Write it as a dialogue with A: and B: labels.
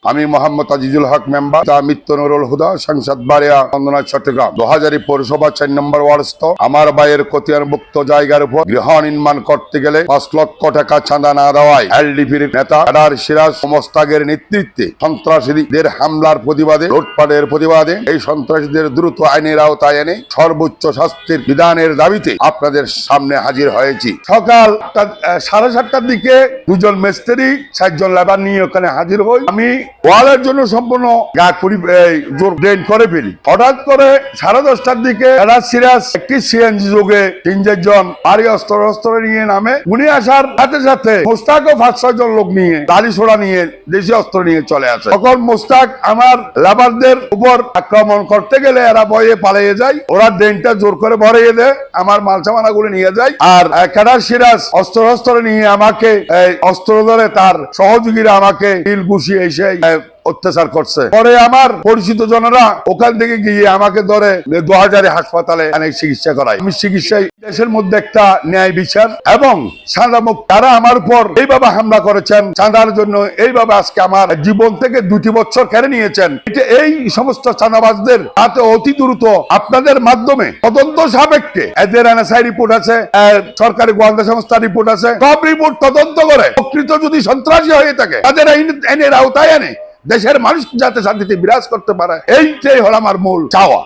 A: আমি মোহাম্মদ আজিজুল হক মেম্বার মিত্র নুরুল হুদা সংসদ বাড়িয়া চন্দনা চট্টগ্রাম 2000 পৌরসভা 4 নম্বর ওয়ার্ডস্থ আমার ভাইয়ের খতিয়ানভুক্ত জায়গার উপর গৃহ নির্মাণ করতে গেলে 5 লক্ষ টাকা চাঁদা না দেওয়ায় এলডিপির নেতা আডার সিরাজ মোস্তাকের নেতৃত্বে সন্ত্রাসীদের হামলার প্রতিবাদে লুটপাটের প্রতিবাদে এই সন্ত্রাসীদের দ্রুত আইনের আওতায় এনে সর্বোচ্চ শাস্তির বিধানের দাবিতে আপনাদের সামনে হাজির হয়েছি। সকাল 7:30টার দিকে 2 জন মিস্ত্রি 4 জন লেবার নিয়ে ওখানে হাজির হই। আমি ওয়ালের জন্য সম্পূর্ণ জোর ড্রেন করে ফেলি। হঠাৎ করে 10:30টার দিকে সিরাজ একটি সিএনজি যোগে 3-4 জন ভারী অস্ত্র নিয়ে নামে। উনি আসার সাথে সাথে মোস্তাকও 5-6 জন লোক নিয়ে লাঠি ছোড়া নিয়ে দেশি অস্ত্র নিয়ে চলে আসে। তখন মোস্তাক আমার লেবারদের উপর আক্রমণ করতে গেলে এরা ভয়ে পালিয়ে যায়। ওরা ড্রেনটা জোর করে ভরিয়ে দেয়, আমার মালসামানা গুলো নিয়ে যায়। আর ক্যাডার সিরাজ অস্ত্র নিয়ে আমাকে অস্ত্র ধরে তার সহযোগীরা আমাকে ঢিল ঘুষিয়ে এসে অত্যাচার করছে। পরে আমার পরিচিত জনেরা ওখান থেকে গিয়ে আমাকে ধরে 2000 হাসপাতালে অনেক চিকিৎসা করায়। আমি চিকিৎসায় দেশের মধ্যে একটা ন্যায় বিচার এবং সাজামুক্ত। তারা আমার উপর এইভাবে হামলা করেছেন চাঁদার জন্য, এইভাবে আজকে আমার জীবন থেকে 2 বছর কেড়ে নিয়েছেন। এই সমস্ত চাঁদাবাজদের হাতে অতি দ্রুত আপনাদের মাধ্যমে তদন্ত সাপেক্ষে এদের এনএসআই রিপোর্ট আছে, সরকারি গোয়েন্দা সংস্থার রিপোর্ট আছে, সব রিপোর্ট তদন্ত করে প্রকৃত যদি সন্ত্রাসী হয়ে থাকে তাদের আইনের আওতায় এনে দেশের মানুষ যাতে শান্তিতে বিরাজ করতে পারে, এইটাই হলো আমার মূল চাওয়া।